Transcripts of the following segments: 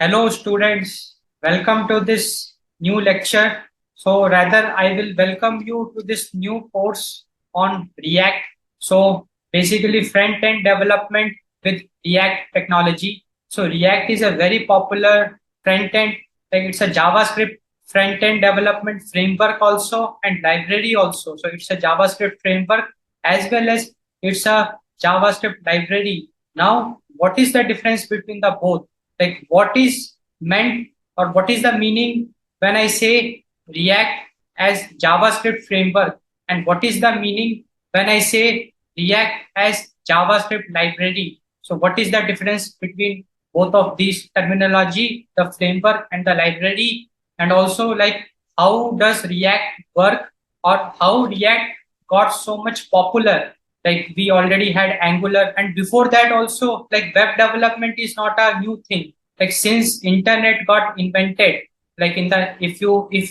Hello, students. Welcome to this new lecture. So, rather, I will welcome you to this new course on React. So, basically, front end development with React technology. So, React is a very popular front end, like it's a JavaScript front end development framework also and library also. So, it's a JavaScript framework as well as it's a JavaScript library. Now, what is the difference between the both? Like what is meant or what is the meaning when I say React as JavaScript framework, and what is the meaning when I say React as JavaScript library? So what is the difference between both of these terminology, the framework and the library? And also like how does React work, or how React got so much popular? Like we already had Angular, and before that also like web development is not a new thing. Like since internet got invented, like in the if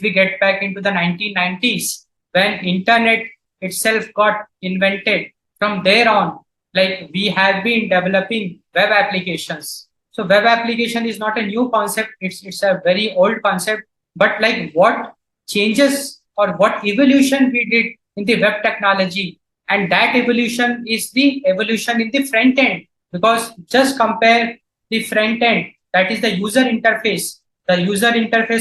we get back into the 1990s when internet itself got invented, from there on like we have been developing web applications. So web application is not a new concept, it's a very old concept. But like what changes or what evolution we did in the web technology, and that evolution is the evolution in the front end. Because just compare the front end, that is the user interface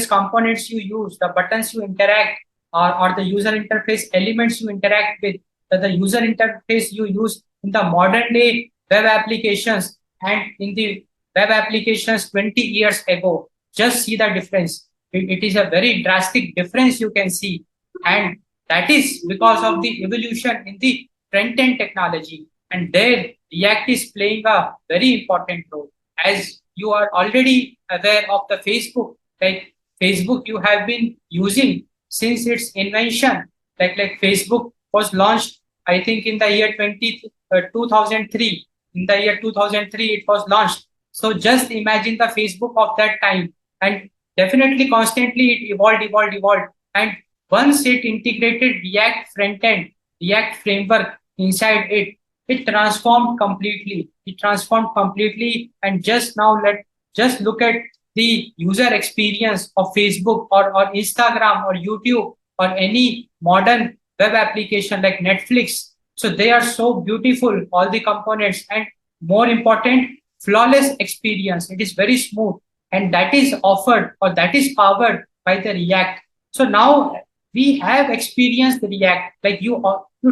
components you use, the buttons you interact, or the user interface elements you interact with, the user interface you use in the modern day web applications and in the web applications 20 years ago. Just see the difference. It is a very drastic difference you can see. And that is because of the evolution in the front end technology. And there, React is playing a very important role. As you are already aware of the Facebook, like Facebook, you have been using since its invention. Like Facebook was launched, I think, in the year 2003. In the year 2003, it was launched. So just imagine the Facebook of that time. And definitely, constantly, it evolved. And once it integrated React front end, React framework inside it, it transformed completely. It transformed completely. And just look at the user experience of Facebook or Instagram or YouTube or any modern web application like Netflix. So they are so beautiful, all the components, and more important, flawless experience. It is very smooth, and that is offered or that is powered by the React. So now we have experienced the React. Like you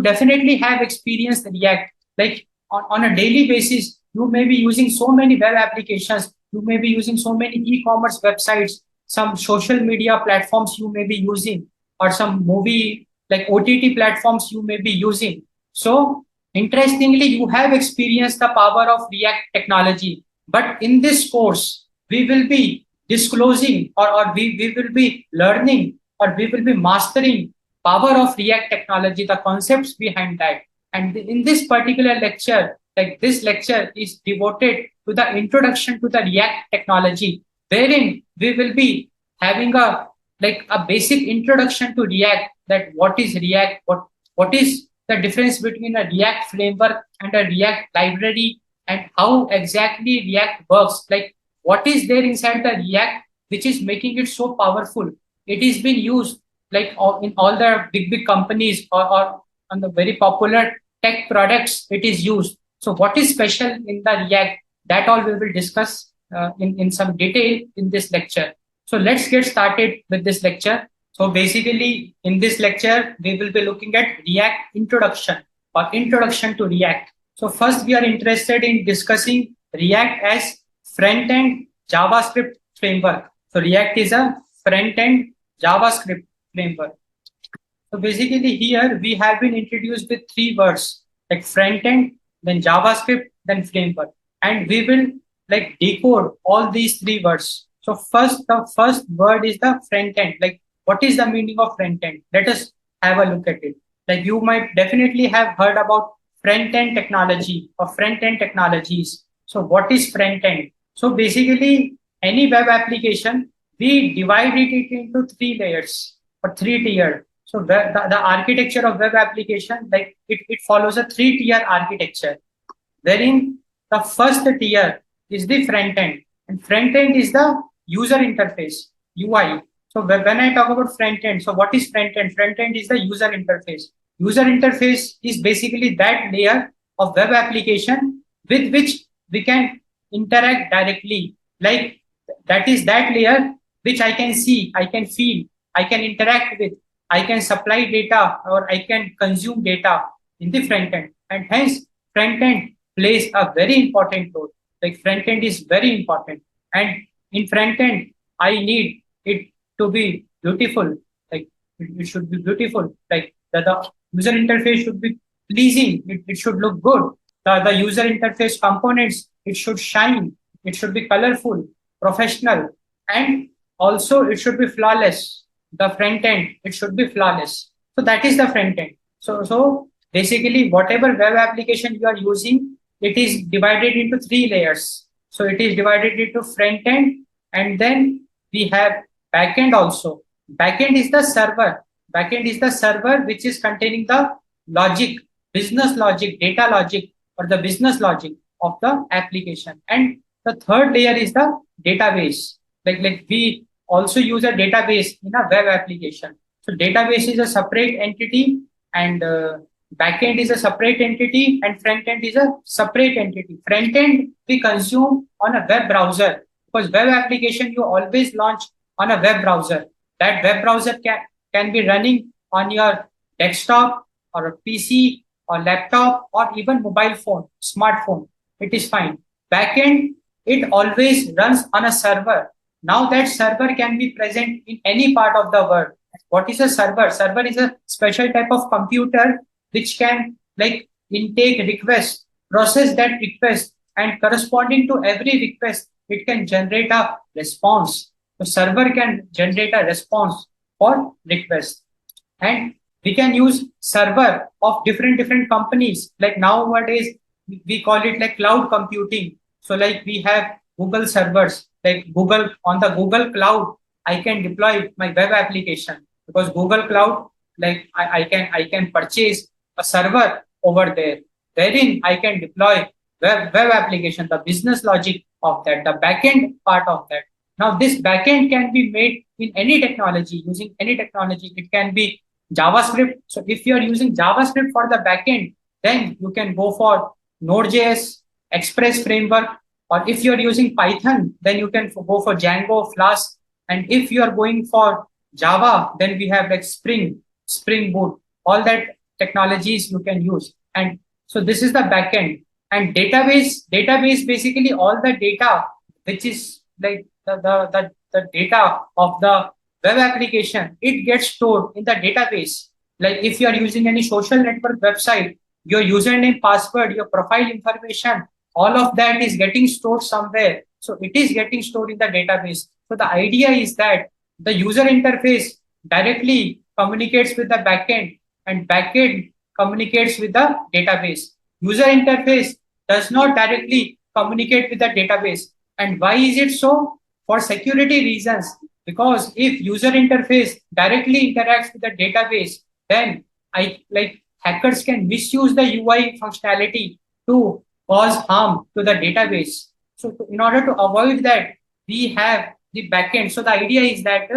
definitely have experienced the React. Like on a daily basis, you may be using so many web applications. You may be using so many e-commerce websites, some social media platforms you may be using, or some movie like OTT platforms you may be using. So interestingly, you have experienced the power of React technology. But in this course, we will be disclosing, or we will be learning, or we will be mastering power of React technology, the concepts behind that. And in this particular lecture, like this lecture is devoted to the introduction to the React technology, wherein we will be having a basic introduction to React, that what is React, what is the difference between a React framework and a React library, and how exactly React works. Like what is there inside the React which is making it so powerful. It is being used like in all the big companies, or on the very popular tech products it is used. So what is special in the React? That all we will discuss in some detail in this lecture. So let's get started with this lecture. So basically in this lecture, we will be looking at React introduction, or introduction to React. So first we are interested in discussing React as front-end JavaScript framework. So React is a front-end JavaScript framework. So basically here we have been introduced with three words, like front-end, then JavaScript, then framework. And we will like decode all these three words. So the first word is the front-end. Like what is the meaning of front-end? Let us have a look at it. Like you might definitely have heard about front-end technology or front-end technologies. So what is front-end? So basically any web application, we divide it into three layers or three tier. So the architecture of web application, like it follows a three-tier architecture, wherein the first tier is the front end. and front end is the user interface, UI. So when I talk about front end, so what is front end? Front end is the user interface. User interface is basically that layer of web application with which we can interact directly. Like that is that layer which I can see, I can feel, I can interact with, I can supply data or I can consume data in the front end. And hence, front end plays a very important role. Like front end is very important. And in front end, I need it to be beautiful. Like it should be beautiful. Like the user interface should be pleasing. It should look good. The user interface components, it should shine. It should be colorful, professional, and also it should be flawless. The front end, it should be flawless. So that is the front end. So basically, whatever web application you are using, it is divided into three layers. So it is divided into front end, and then we have backend also. Backend is the server. Backend is the server which is containing the logic, business logic, data logic, or the business logic of the application. And the third layer is the database. Like we also use a database in a web application. So database is a separate entity, and backend is a separate entity, and front end is a separate entity. Front end we consume on a web browser, because web application you always launch on a web browser. That web browser can be running on your desktop or a PC or laptop or even mobile phone, smartphone. It is fine. Backend, it always runs on a server. Now that server can be present in any part of the world. What is a server? Server is a special type of computer which can like intake request, process that request, and corresponding to every request, it can generate a response. The server can generate a response for request. And we can use server of different companies. Like nowadays, we call it like cloud computing. So like we have Google servers, like Google on the Google cloud, I can deploy my web application, because Google cloud, like I can purchase a server over there, wherein I can deploy web application, the business logic of that, the backend part of that. Now this backend can be made in any technology, using any technology. It can be JavaScript. So if you are using JavaScript for the backend, then you can go for Node.js, Express framework, or if you are using Python, then you can go for Django, Flask. And if you are going for Java, then we have like Spring Boot, all that technologies you can use. And so this is the backend. And database basically all the data which is like the data of the web application, it gets stored in the database. Like if you are using any social network website, your username, password, your profile information, all of that is getting stored somewhere. So it is getting stored in the database. So the idea is that the user interface directly communicates with the backend, and backend communicates with the database. User interface does not directly communicate with the database. And why is it so? For security reasons. Because if user interface directly interacts with the database, then hackers can misuse the UI functionality to cause harm to the database. So in order to avoid that, we have the backend. So the idea is that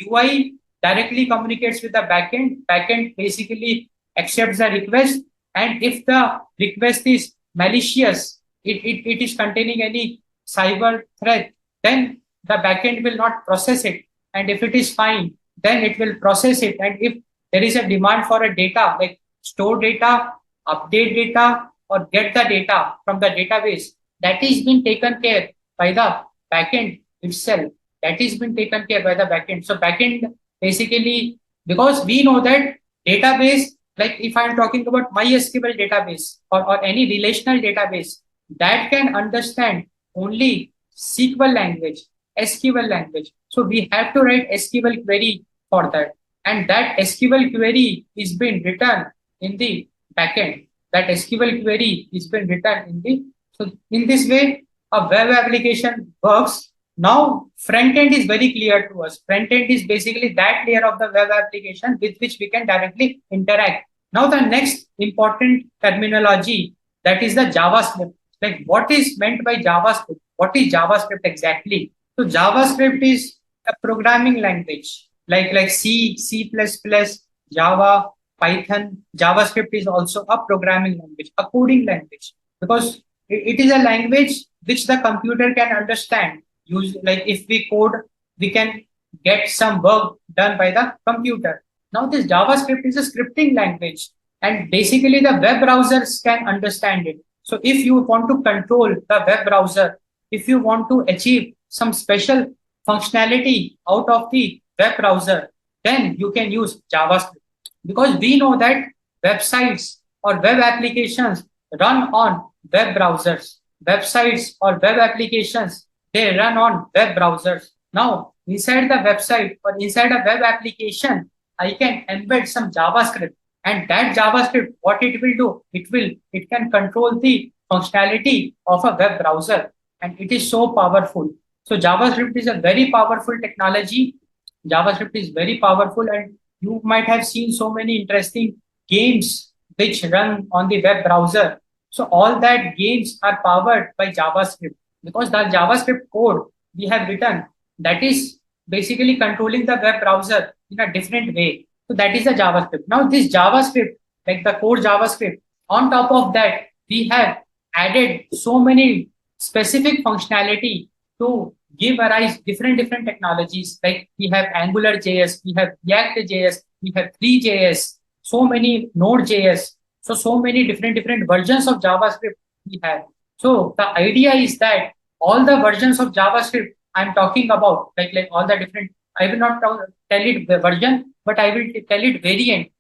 UI directly communicates with the backend. Backend basically accepts the request, and if the request is malicious, it is containing any cyber threat, then the backend will not process it. And if it is fine, then it will process it. And if there is a demand for a data, like store data, update data, or get the data from the database, that is being taken care by the backend itself. That is being taken care by the backend. So backend basically, because we know that database, like if I'm talking about MySQL database or any relational database, that can understand only SQL language, SQL language. So we have to write SQL query for that. And that SQL query is being written in the backend. That SQL query is being written in the, so in this way, a web application works. Now, front end is very clear to us. Front end is basically that layer of the web application with which we can directly interact. Now, the next important terminology, that is the JavaScript. Like what is meant by JavaScript? what is JavaScript exactly? So JavaScript is a programming language like C, C++, Java, Python. JavaScript is also a programming language, a coding language, because it is a language which the computer can understand. Use like if we code, we can get some work done by the computer. Now this JavaScript is a scripting language, and basically the web browsers can understand it. So if you want to control the web browser, if you want to achieve some special functionality out of the web browser, then you can use JavaScript, because we know that websites or web applications run on web browsers. Websites or web applications, they run on web browsers. Now, inside the website or inside a web application, I can embed some JavaScript, and that JavaScript, what it will do, it can control the functionality of a web browser, and it is so powerful. So JavaScript is a very powerful technology. JavaScript is very powerful, and you might have seen so many interesting games which run on the web browser. So all that games are powered by JavaScript, because the JavaScript code we have written, that is basically controlling the web browser in a different way. So that is the JavaScript. Now this JavaScript, like the core JavaScript, on top of that, we have added so many specific functionality to give arise different technologies. Like we have Angular JS, we have React JS, we have Three.js, so many Node.js. So many different versions of JavaScript we have. So the idea is that all the versions of JavaScript I'm talking about, like all the different, I will not tell it the version, but I will tell it variant,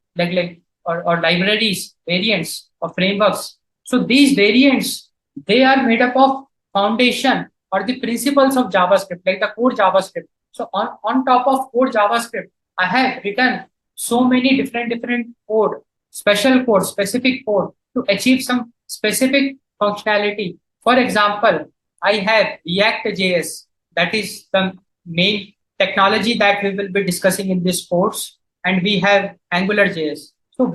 or libraries, variants or frameworks. So these variants, they are made up of foundation or the principles of JavaScript, like the core JavaScript. So on top of core JavaScript, I have written so many different code, special code, specific code to achieve some specific functionality. For example, I have React.js, that is the main technology that we will be discussing in this course, and we have AngularJS. So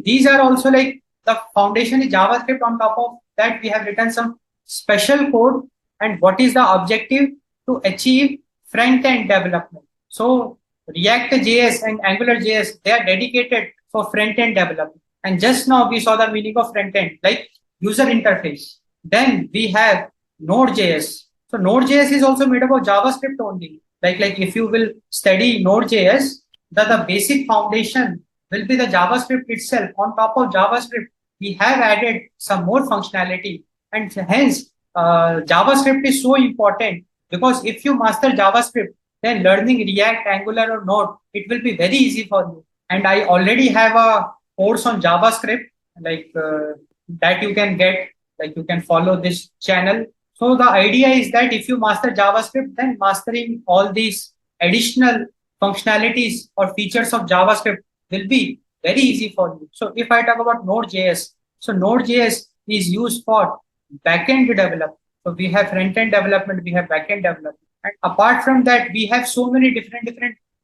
these are also like the foundation is JavaScript. On top of that, we have written some special code, and what is the objective? To achieve front-end development. So React.js and AngularJS, they are dedicated for front-end development. And just now we saw the meaning of front-end, like user interface. Then we have Node.js. So Node.js is also made up of JavaScript only. Like if you will study Node.js, the basic foundation will be the JavaScript itself. On top of JavaScript, we have added some more functionality, and hence JavaScript is so important, because if you master JavaScript, then learning React, Angular, or Node, it will be very easy for you. And I already have a course on JavaScript, that you can get, like you can follow this channel. So the idea is that if you master JavaScript, then mastering all these additional functionalities or features of JavaScript will be very easy for you. So if I talk about Node.js, so Node.js is used for backend development. So we have front-end development, we have backend development. And apart from that, we have so many different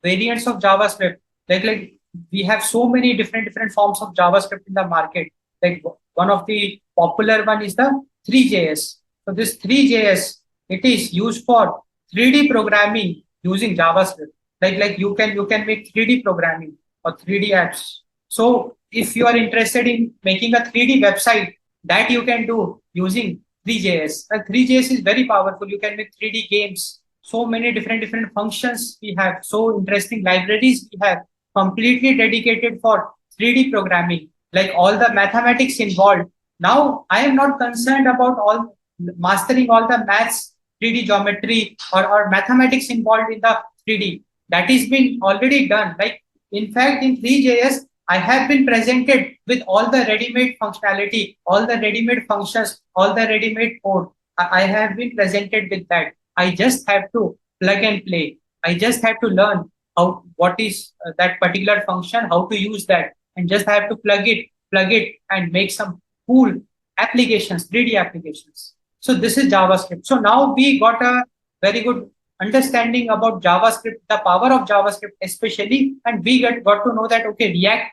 variants of JavaScript. Like we have so many different forms of JavaScript in the market. Like one of the popular one is the Three.js. So this Three.js, it is used for 3D programming using JavaScript. Like you can make 3D programming or 3D apps. So if you are interested in making a 3D website, that you can do using Three.js. And Three.js is very powerful. You can make 3D games. So many different functions we have. So interesting libraries we have, completely dedicated for 3D programming, like all the mathematics involved. Now I am not concerned about mastering all the maths, 3D geometry, or mathematics involved in the 3D. That is been already done. Like in fact, in Three.js, I have been presented with all the ready-made functionality, all the ready-made functions, all the ready-made code. I have been presented with that. I just have to plug and play. I just have to learn what is that particular function, how to use that, and just have to plug it, and make some cool applications, 3D applications. So this is JavaScript. So now we got a very good understanding about JavaScript, the power of JavaScript especially, and we got to know that, okay, React,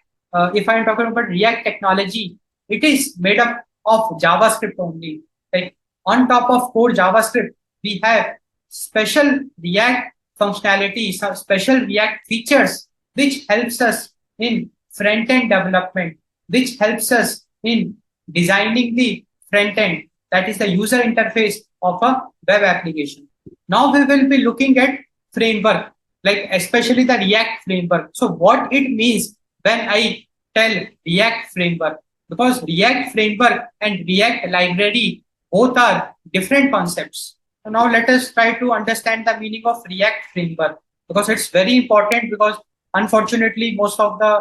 if I'm talking about React technology, it is made up of JavaScript only. Like on top of core JavaScript, we have special React functionality, some special React features, which helps us in front-end development, which helps us in designing the front-end, that is the user interface of a web application. Now we will be looking at framework, like especially the React framework. So what it means when I tell React framework, because React framework and React library both are different concepts. So now let us try to understand the meaning of React framework, because it's very important, because unfortunately most of the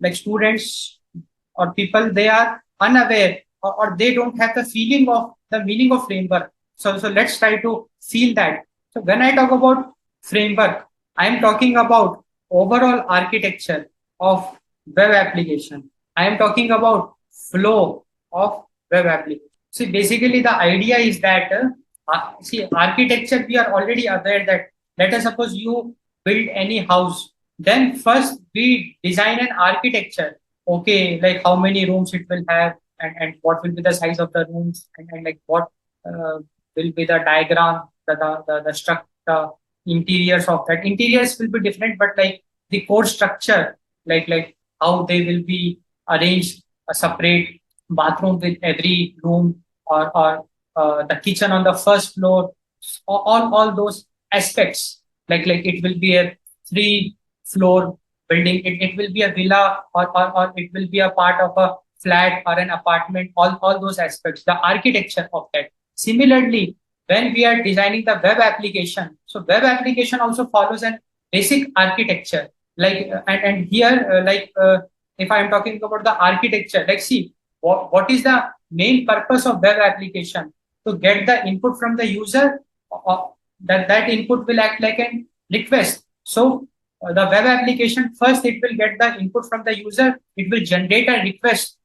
like students or people, they are unaware, or they don't have the feeling of the meaning of framework. So let's try to feel that. So when I talk about framework, I am talking about overall architecture of web application. I am talking about flow of web application. See, basically the idea is that, see, architecture, we are already aware that, let us suppose you build any house, then first we design an architecture. Okay, like how many rooms it will have, and what will be the size of the rooms, and like what will be the diagram, the structure, interiors of that. Interiors will be different, but like the core structure, like how they will be arranged, a separate bathroom with every room, or the kitchen on the first floor, all those aspects. Like it will be a 3 floor building, it will be a villa, or it will be a part of a flat or an apartment, all those aspects, the architecture of that. Similarly, when we are designing the web application, so web application also follows an basic architecture. Like and here, if I am talking about the architecture, like see, what is the main purpose of web application? To get the input from the user, that input will act like a request. So the web application, first it will get the input from the user, it will generate a request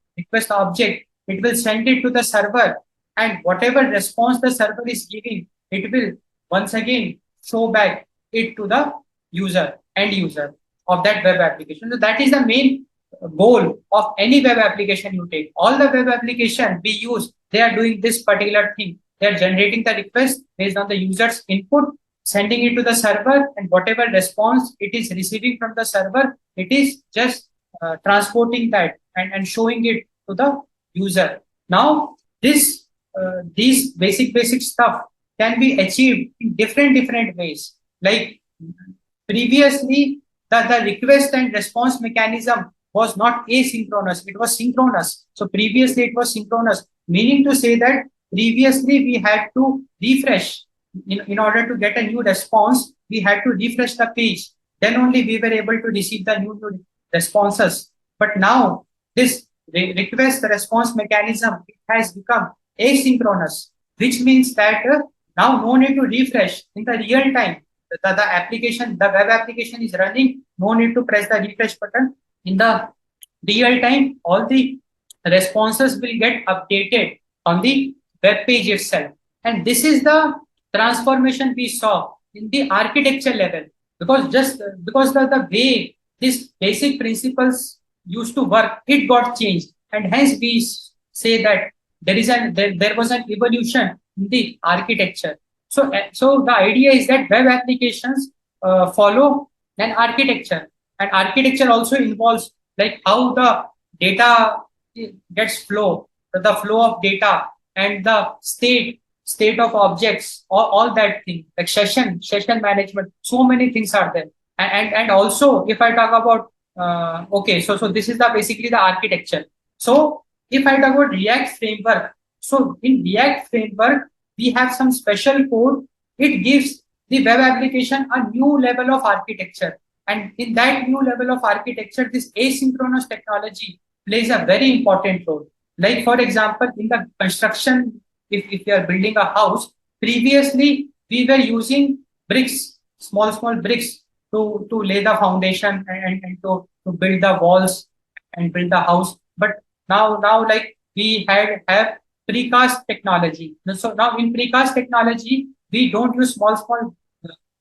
object, it will send it to the server, and whatever response the server is giving, it will once again show back it to the end user of that web application. So that is the main goal of any web application you take. All the web application we use, they are doing this particular thing. They are generating the request based on the user's input, sending it to the server, and whatever response it is receiving from the server, it is just transporting that and showing it to the user. Now, these basic stuff can be achieved in different ways. Like previously, the request and response mechanism was not asynchronous, it was synchronous. So previously it was synchronous, meaning to say that previously we had to refresh. In order to get a new response, we had to refresh the page. Then only we were able to receive the new responses. But now this request response mechanism, it has become asynchronous, which means that now no need to refresh in the real time. The application, the web application is running, no need to press the refresh button. In the real time, all the responses will get updated on the web page itself. And this is the transformation we saw in the architecture level, because the way these basic principles used to work, it got changed, and hence we say that there was an evolution in the architecture. So the idea is that web applications follow an architecture, and architecture also involves like how the data gets the flow of data, and the state of objects, all that thing, like session management. So many things are there, and also if I talk about okay, so this is basically the architecture. So if I talk about React framework, so in React framework we have some special code. It gives the web application a new level of architecture, and in that new level of architecture, this asynchronous technology plays a very important role. Like for example, in the construction, if you are building a house, previously we were using bricks, small bricks to lay the foundation, and to build the walls and build the house. But now like we have precast technology. So now in precast technology, we don't use small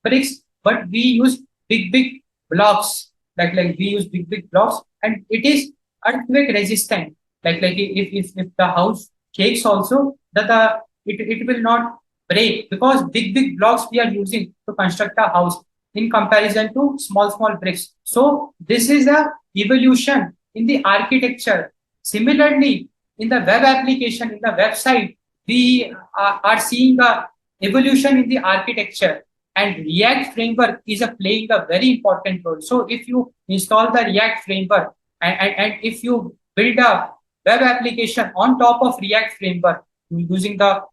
bricks, but we use big blocks. Like we use big blocks, and it is earthquake resistant. Like if the house shakes also, that it will not break, because big blocks we are using to construct a house in comparison to small bricks. So this is a evolution in the architecture. Similarly, in the web application, in the website, we are seeing a evolution in the architecture, and React framework is playing a very important role. So if you install the React framework, and if you build a web application on top of React framework using the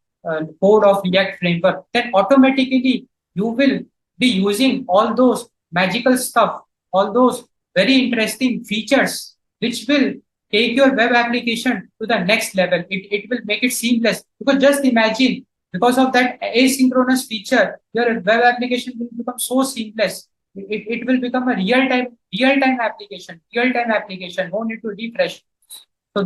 code of React framework, then automatically you will be using all those magical stuff, all those very interesting features, which will take your web application to the next level. It will make it seamless, because just imagine, because of that asynchronous feature, your web application will become so seamless. It will become a real-time application. No need to refresh.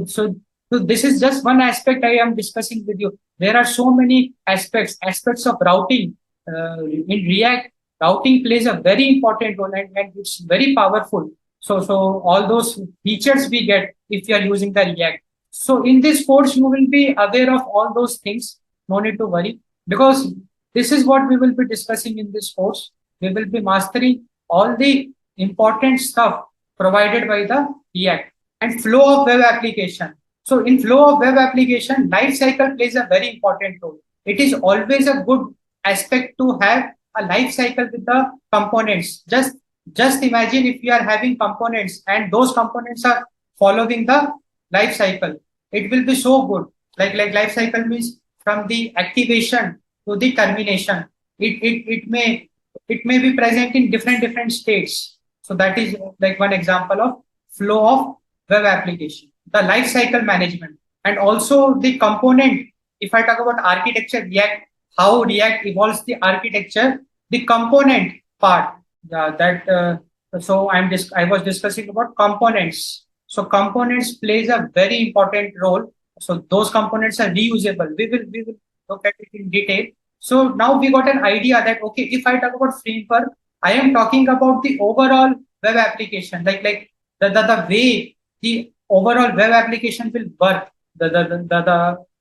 So this is just one aspect I am discussing with you. There are so many aspects of routing. In React, routing plays a very important role, and it's very powerful. So all those features we get if you are using the React. So in this course, you will be aware of all those things. No need to worry, because this is what we will be discussing in this course. We will be mastering all the important stuff provided by the React and flow of web application. So in flow of web application, life cycle plays a very important role. It is always a good aspect to have a life cycle with the components. Just imagine if you are having components and those components are following the life cycle. It will be so good. Like life cycle means from the activation to the termination. It may be present in different states. So that is like one example of flow of web application. The life cycle management, and also the component. If I talk about architecture, React, how React evolves the architecture, the component part. I was discussing about components. So components plays a very important role. So those components are reusable. We will look at it in detail. So now we got an idea that, okay, if I talk about framework, I am talking about the overall web application, like the way the overall web application will work.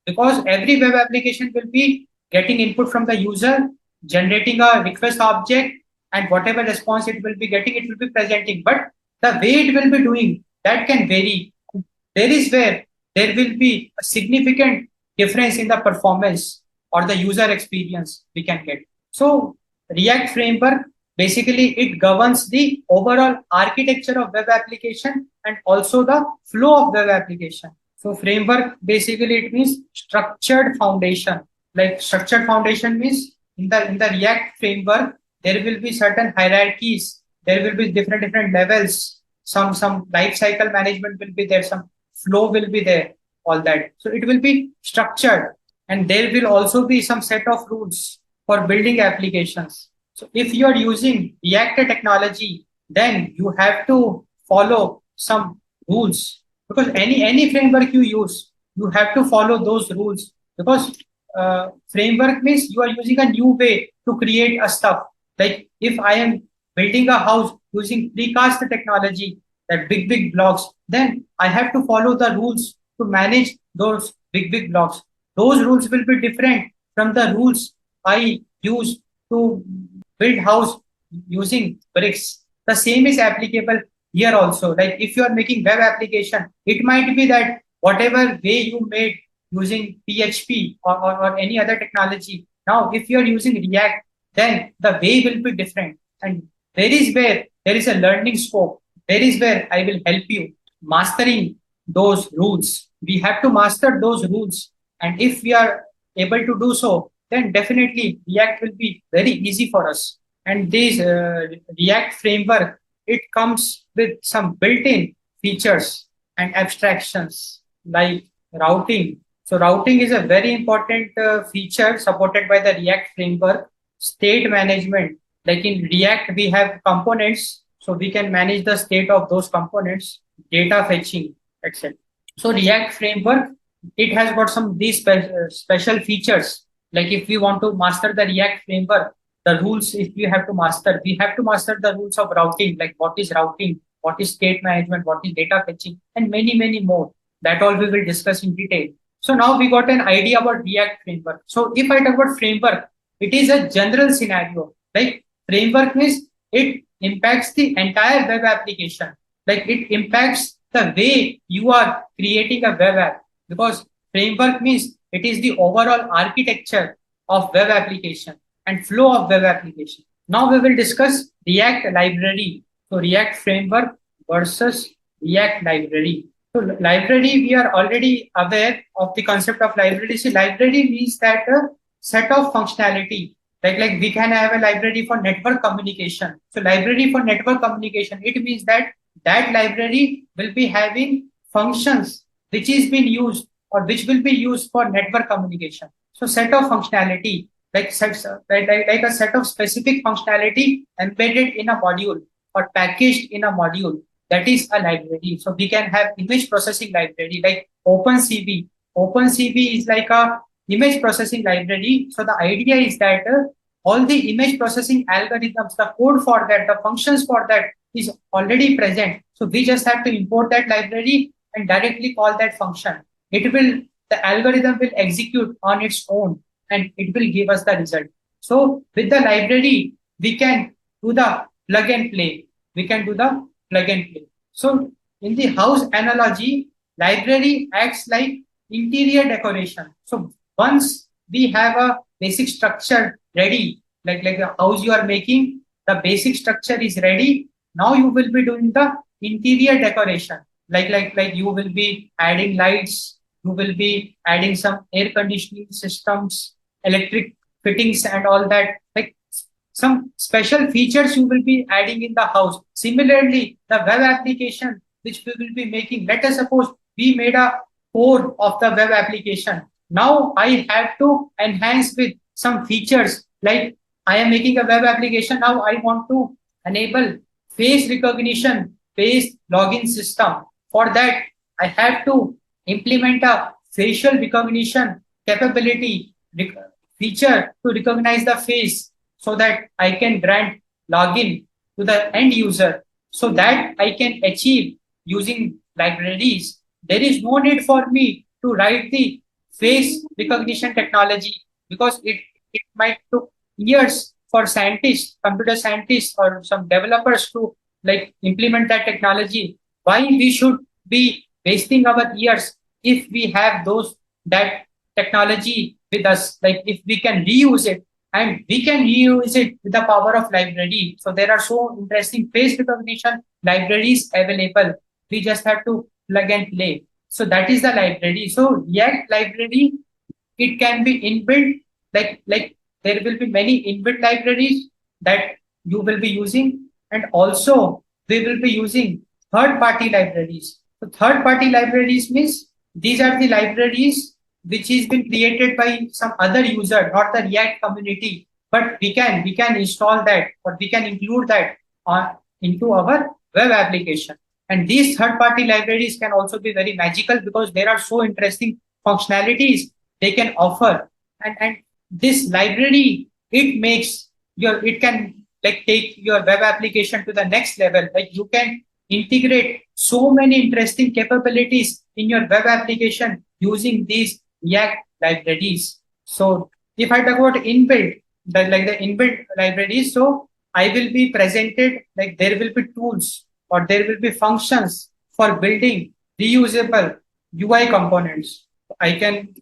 Because every web application will be getting input from the user, generating a request object, and whatever response it will be getting, it will be presenting. But the way it will be doing, that can vary. There is where there will be a significant difference in the performance or the user experience we can get. So React framework, basically it governs the overall architecture of web application and also the flow of web application. So framework, basically it means structured foundation. Like structured foundation means in the React framework, there will be certain hierarchies. There will be different levels. Some life cycle management will be there. Some flow will be there. All that. So it will be structured, and there will also be some set of rules for building applications. So if you are using React technology, then you have to follow some rules, because any framework you use, you have to follow those rules, because framework means you are using a new way to create a stuff. Like if I am building a house using precast technology, that big blocks, then I have to follow the rules to manage those big blocks. Those rules will be different from the rules I use to build house using bricks. The same is applicable here also. Like if you are making web application, it might be that whatever way you made using PHP or any other technology, now if you are using React, then the way will be different. And there is where there is a learning scope. There is where I will help you mastering those rules. We have to master those rules. And if we are able to do so, then definitely React will be very easy for us. And this React framework, it comes with some built-in features and abstractions like routing. So routing is a very important feature supported by the React framework. State management, like in React, we have components, so we can manage the state of those components, data fetching, etc. So React framework, it has got some these special features. Like if we want to master the React framework, the rules, if we have to master, we have to master the rules of routing, like what is routing, what is state management, what is data fetching, and many more. That all we will discuss in detail. So now we got an idea about React framework. So if I talk about framework, it is a general scenario. Like framework means it impacts the entire web application. Like it impacts the way you are creating a web app, because framework means it is the overall architecture of web application and flow of web application. Now we will discuss React library. So React framework versus React library. So library, we are already aware of the concept of library. So library means that a set of functionality. Like we can have a library for network communication. So library for network communication, it means that that library will be having functions which is being used or which will be used for network communication. So set of functionality, like sets, like a set of specific functionality embedded in a module or packaged in a module, that is a library. So we can have image processing library like OpenCV. OpenCV is like a image processing library. So the idea is that all the image processing algorithms, the code for that, the functions for that is already present. So we just have to import that library and directly call that function. It will, the algorithm will execute on its own and it will give us the result. So with the library, we can do the plug and play. We can do the plug and play. So in the house analogy, library acts like interior decoration. So once we have a basic structure ready, like the house you are making, the basic structure is ready. Now you will be doing the interior decoration. Like you will be adding lights, you will be adding some air conditioning systems, electric fittings and all that. Like some special features you will be adding in the house. Similarly, the web application which we will be making, let us suppose we made a core of the web application. Now I have to enhance with some features, like I am making a web application. Now I want to enable face recognition based login system. For that, I have to implement a facial recognition capability feature to recognize the face, so that I can grant login to the end user. So that I can achieve using libraries. There is no need for me to write the face recognition technology, because it might took years for scientists, computer scientists or some developers to like implement that technology. Why we should be wasting our years if we have those that technology with us? Like if we can reuse it, and we can reuse it with the power of library. So there are so interesting face recognition libraries available. We just have to plug and play. So that is the library. So React library, it can be inbuilt, like there will be many inbuilt libraries that you will be using, and also we will be using third party libraries. So third party libraries means these are the libraries which is been created by some other user, not the React community, but we can install that, or we can include that on into our web application. And these third party libraries can also be very magical, because there are so interesting functionalities they can offer. And this library, it makes your, it can like take your web application to the next level. Like you can integrate so many interesting capabilities in your web application using these React libraries. So if I talk about inbuilt, like the inbuilt libraries, so I will be presented, like there will be tools or there will be functions for building reusable UI components. I can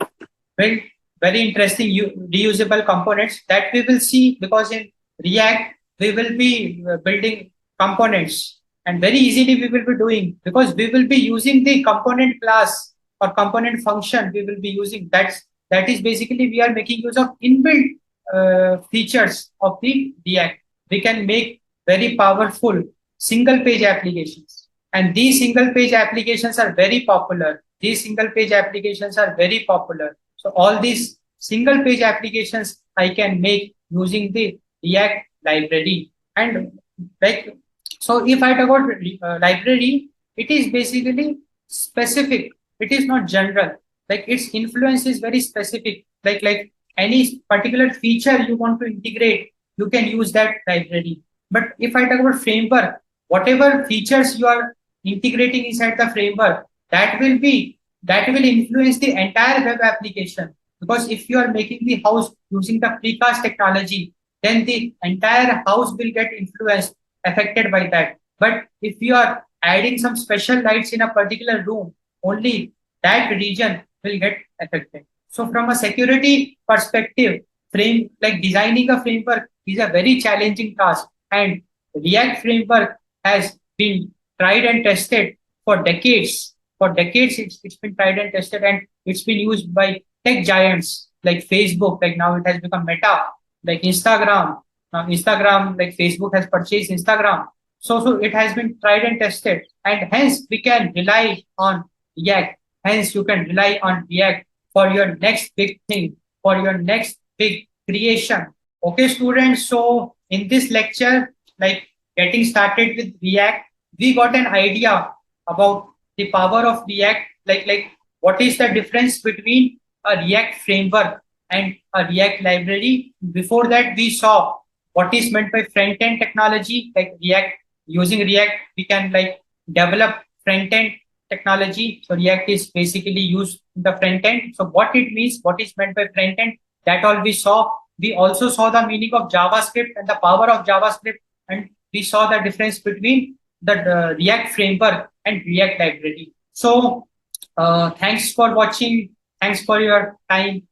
build very interesting reusable components that we will see, because in React we will be building components, and very easily we will be doing, because we will be using the component class or component function. We will be using that is basically we are making use of inbuilt features of the React. We can make very powerful single page applications, and these single page applications are very popular. These single page applications are very popular. So all these single page applications I can make using the React library. And like, so if I talk about library, it is basically specific. It is not general. Like its influence is very specific. Like any particular feature you want to integrate, you can use that library. But if I talk about framework, whatever features you are integrating inside the framework, that will be that will influence the entire web application. Because if you are making the house using the precast technology, then the entire house will get influenced, affected by that. But if you are adding some special lights in a particular room, only that region will get affected. So from a security perspective, frame like designing a framework is a very challenging task, and React framework has been tried and tested for decades. For decades, it's been tried and tested, and it's been used by tech giants like Facebook. Like now, it has become Meta, like Instagram. Now, Instagram, like Facebook, has purchased Instagram. So it has been tried and tested, and hence we can rely on React. Hence, you can rely on React for your next big thing, for your next big creation. Okay, students. So in this lecture, like getting started with React, we got an idea about the power of React, like what is the difference between a React framework and a React library. Before that, we saw what is meant by front end technology, like React. Using React, we can like develop front end technology. So React is basically used in the front end. So what it means, what is meant by front end, that all we saw. We also saw the meaning of JavaScript and the power of JavaScript, and we saw the difference between the React framework and React library. So thanks for watching. Thanks for your time.